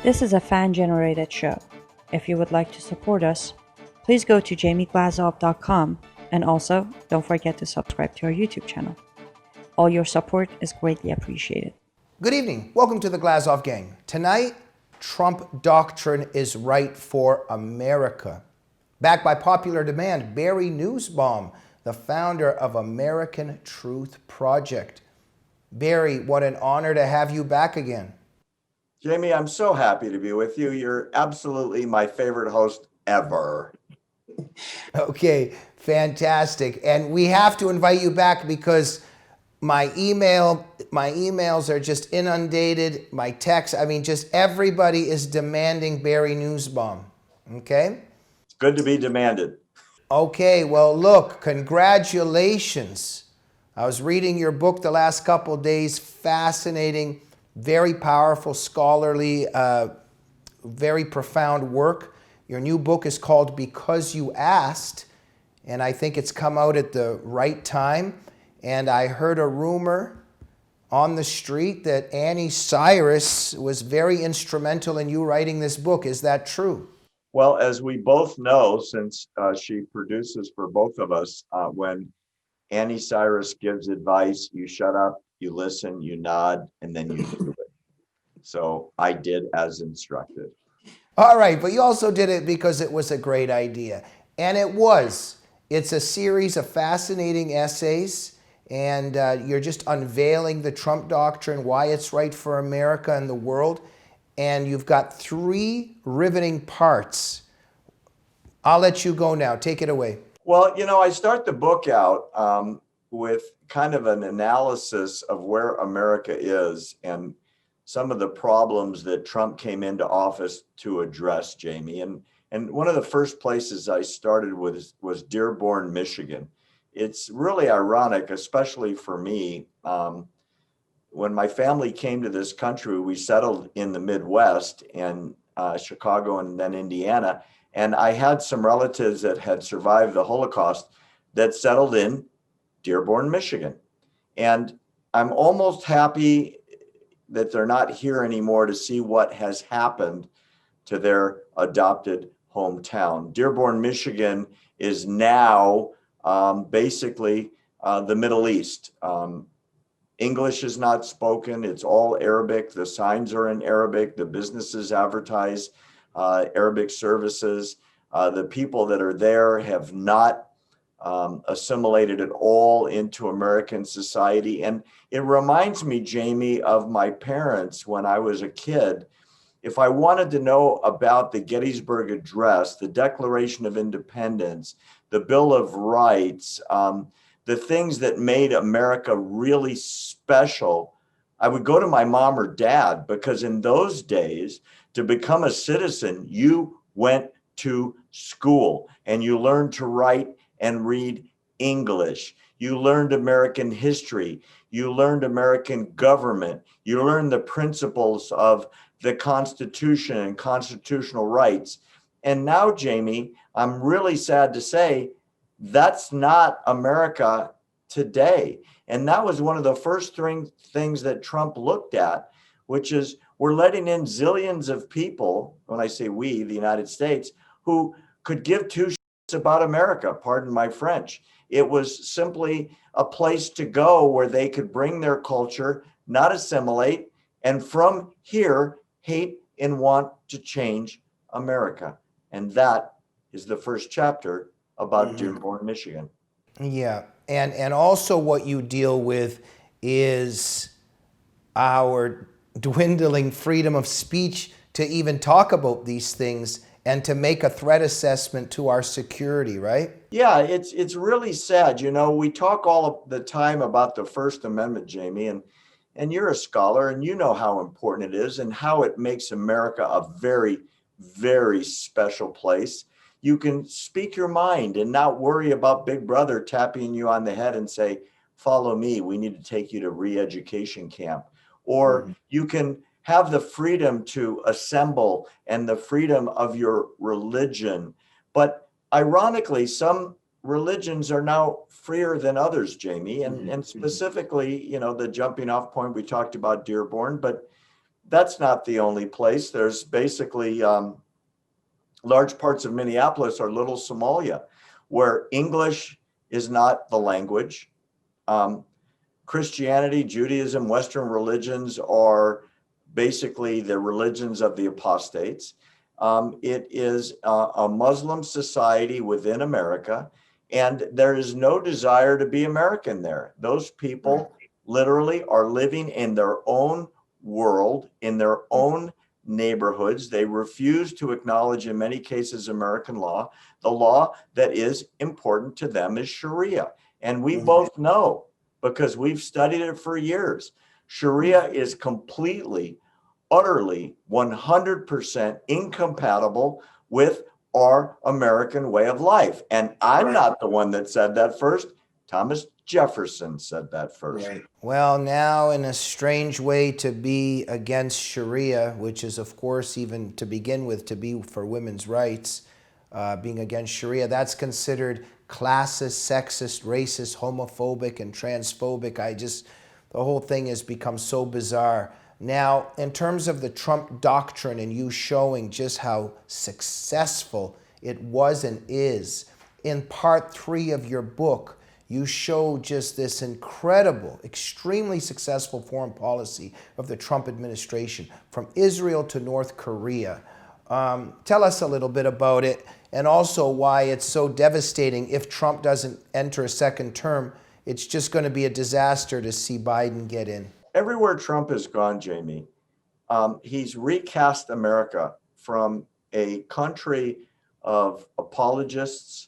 This is a fan-generated show. If you would like to support us, please go to jamieglazov.com and also don't forget to subscribe to our YouTube channel. All your support is greatly appreciated. Good evening. Welcome to the Glazov Gang. Tonight, Trump doctrine is right for America. Backed by popular demand, Barry Nussbaum, the founder of American Truth Project. Barry, what an honor to have you back again. Jamie, I'm so happy to be with you. You're absolutely my favorite host ever. Okay, fantastic. And we have to invite you back because my emails are just inundated, my texts, just everybody is demanding Barry Nussbaum. Okay? It's good to be demanded. Okay, well, look, congratulations. I was reading your book the last couple of days. Fascinating, very powerful, scholarly, very profound work. Your new book is called Because You Asked, and I think it's come out at the right time. And I heard a rumor on the street that Annie Cyrus was very instrumental in you writing this book. Is that true? Well, as we both know, since she produces for both of us, when Annie Cyrus gives advice, you shut up, you listen, you nod, and then you do it. So I did as instructed. All right, but you also did it because it was a great idea. And it was. It's a series of fascinating essays, and you're just unveiling the Trump doctrine, why it's right for America and the world. And you've got 3 riveting parts. I'll let you go now. Take it away. Well, I start the book out with kind of an analysis of where America is and some of the problems that Trump came into office to address, Jamie. And one of the first places I started with was Dearborn, Michigan. It's really ironic, especially for me. When my family came to this country, we settled in the Midwest and Chicago and then Indiana. And I had some relatives that had survived the Holocaust that settled in Dearborn, Michigan. And I'm almost happy that they're not here anymore to see what has happened to their adopted hometown. Dearborn, Michigan is now basically the Middle East. English is not spoken. It's all Arabic. The signs are in Arabic. The businesses advertise Arabic services. The people that are there have not assimilated at all into American society. And it reminds me, Jamie, of my parents when I was a kid. If I wanted to know about the Gettysburg Address, the Declaration of Independence, the Bill of Rights, the things that made America really special, I would go to my mom or dad, because in those days, to become a citizen, you went to school and you learned to write and read English. You learned American history. You learned American government. You learned the principles of the Constitution and constitutional rights. And now, Jamie, I'm really sad to say that's not America today. And that was one of the first things that Trump looked at, which is we're letting in zillions of people, when I say we, the United States, who could give 2 shits about America, pardon my French. It was simply a place to go where they could bring their culture, not assimilate, and from here, hate and want to change America. And that is the first chapter about Dearborn, Michigan. Yeah, and also what you deal with is our dwindling freedom of speech to even talk about these things and to make a threat assessment to our security, right? Yeah, it's really sad. We talk all the time about the First Amendment, Jamie, and you're a scholar and you know how important it is and how it makes America a very, very special place. You can speak your mind and not worry about Big Brother tapping you on the head and say, follow me, we need to take you to re-education camp. Or you can have the freedom to assemble and the freedom of your religion. But ironically, some religions are now freer than others, Jamie. And specifically, the jumping off point, we talked about Dearborn, but that's not the only place. There's basically large parts of Minneapolis are little Somalia, where English is not the language. Christianity, Judaism, Western religions are basically the religions of the apostates. It is a Muslim society within America, and there is no desire to be American there. Those people literally are living in their own world, in their own neighborhoods. They refuse to acknowledge, in many cases, American law. The law that is important to them is Sharia. And we both know, because we've studied it for years, Sharia is completely, utterly, 100% incompatible with our American way of life. And I'm not the one that said that first. Thomas Jefferson said that first. Right. Well, now in a strange way, to be against Sharia, which is, of course, even to begin with, to be for women's rights, being against Sharia, that's considered classist, sexist, racist, homophobic, and transphobic. The whole thing has become so bizarre. Now, in terms of the Trump doctrine and you showing just how successful it was and is, in part 3 of your book, you show just this incredible, extremely successful foreign policy of the Trump administration, from Israel to North Korea. Tell us a little bit about it, and also why it's so devastating. If Trump doesn't enter a second term, it's just going to be a disaster to see Biden get in. Everywhere Trump has gone, Jamie, he's recast America from a country of apologists,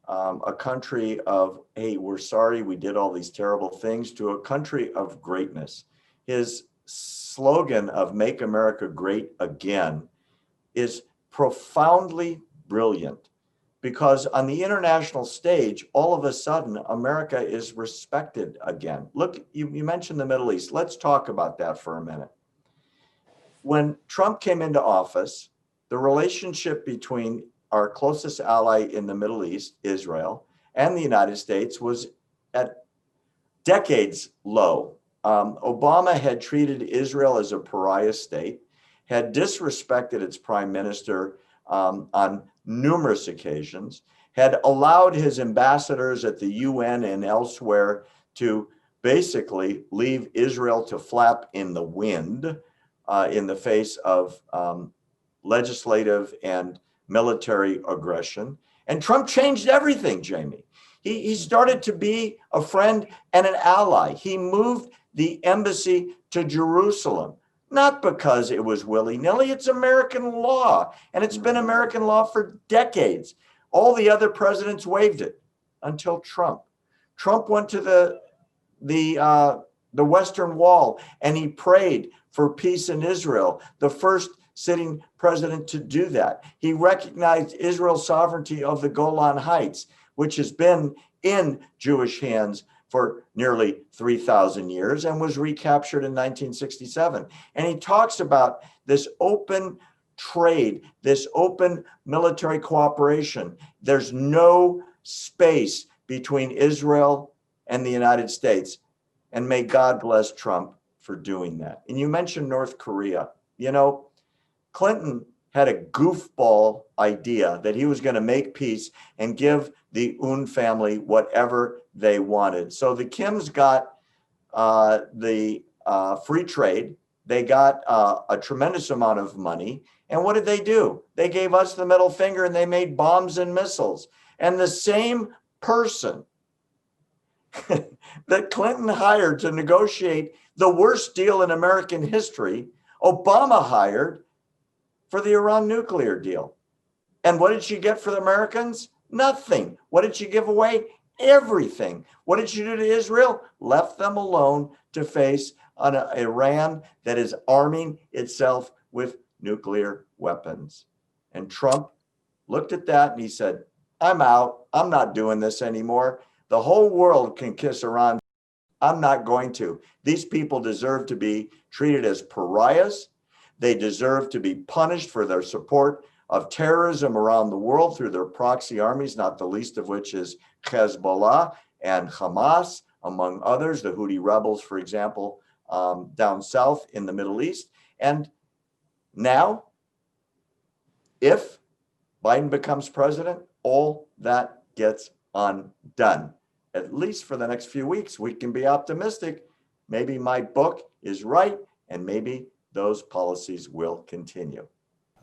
a country of, hey, we're sorry we did all these terrible things, to a country of greatness. His slogan of "Make America Great Again" is profoundly brilliant, because on the international stage, all of a sudden, America is respected again. Look, you mentioned the Middle East. Let's talk about that for a minute. When Trump came into office, the relationship between our closest ally in the Middle East, Israel, and the United States was at decades low. Obama had treated Israel as a pariah state, had disrespected its prime minister on numerous occasions, had allowed his ambassadors at the UN and elsewhere to basically leave Israel to flap in the wind in the face of legislative and military aggression. And Trump changed everything, Jamie. He started to be a friend and an ally. He moved the embassy to Jerusalem, not because it was willy-nilly. It's American law, and it's been American law for decades. All the other presidents waived it until Trump. Trump went to the Western Wall, and he prayed for peace in Israel, the first sitting president to do that. He recognized Israel's sovereignty of the Golan Heights, which has been in Jewish hands for nearly 3,000 years and was recaptured in 1967. And he talks about this open trade, this open military cooperation. There's no space between Israel and the United States. And may God bless Trump for doing that. And you mentioned North Korea. You know, Clinton had a goofball idea that he was going to make peace and give the Un family whatever they wanted. So the Kims got the free trade. They got a tremendous amount of money. And what did they do? They gave us the middle finger, and they made bombs and missiles. And the same person that Clinton hired to negotiate the worst deal in American history, Obama hired for the Iran nuclear deal. And what did she get for the Americans? Nothing. What did she give away? Everything. What did she do to Israel? Left them alone to face an Iran that is arming itself with nuclear weapons. And Trump looked at that and he said, I'm out. I'm not doing this anymore. The whole world can kiss Iran. I'm not going to. These people deserve to be treated as pariahs. They deserve to be punished for their support of terrorism around the world through their proxy armies, not the least of which is Hezbollah and Hamas, among others, the Houthi rebels, for example, down south in the Middle East. And now, if Biden becomes president, all that gets undone. At least for the next few weeks, we can be optimistic. Maybe my book is right, and maybe those policies will continue.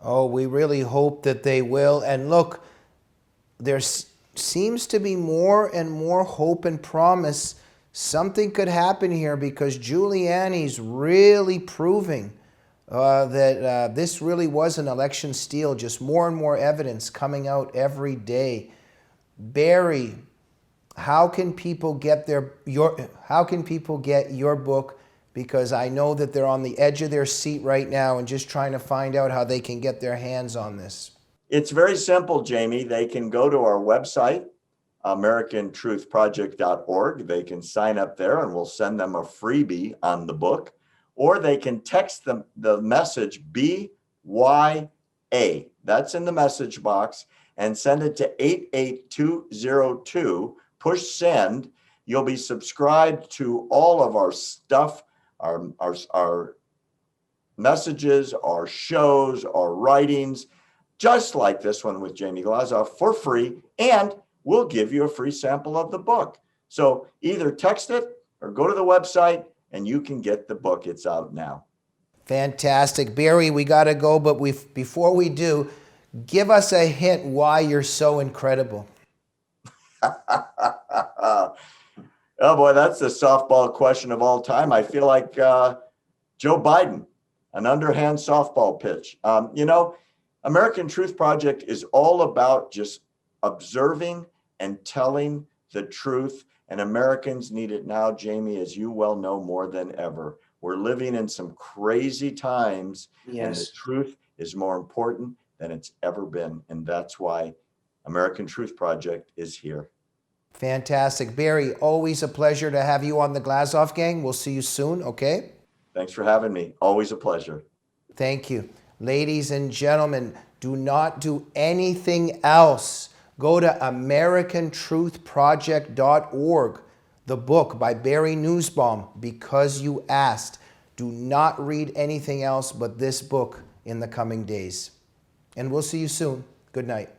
Oh, we really hope that they will. And look, there seems to be more and more hope and promise. Something could happen here because Giuliani's really proving that this really was an election steal. Just more and more evidence coming out every day. Barry, how can people get your book? Because I know that they're on the edge of their seat right now and just trying to find out how they can get their hands on this. It's very simple, Jamie. They can go to our website, americantruthproject.org. They can sign up there and we'll send them a freebie on the book. Or they can text them the message BYA, that's in the message box, and send it to 88202. Push send. You'll be subscribed to all of our stuff, our messages, our shows, our writings, just like this one with Jamie Glazov, for free, and we'll give you a free sample of the book. So either text it or go to the website and you can get the book. It's out now. Fantastic. Barry, we got to go, but before we do, give us a hint why you're so incredible. Oh boy, that's the softball question of all time. I feel like Joe Biden, an underhand softball pitch. American Truth Project is all about just observing and telling the truth. And Americans need it now, Jamie, as you well know, more than ever. We're living in some crazy times, yes, and the truth is more important than it's ever been. And that's why American Truth Project is here. Fantastic. Barry, always a pleasure to have you on the Glazov Gang. We'll see you soon, okay? Thanks for having me. Always a pleasure. Thank you. Ladies and gentlemen, do not do anything else. Go to americantruthproject.org, the book by Barry Nussbaum, Because You Asked. Do not read anything else but this book in the coming days. And we'll see you soon. Good night.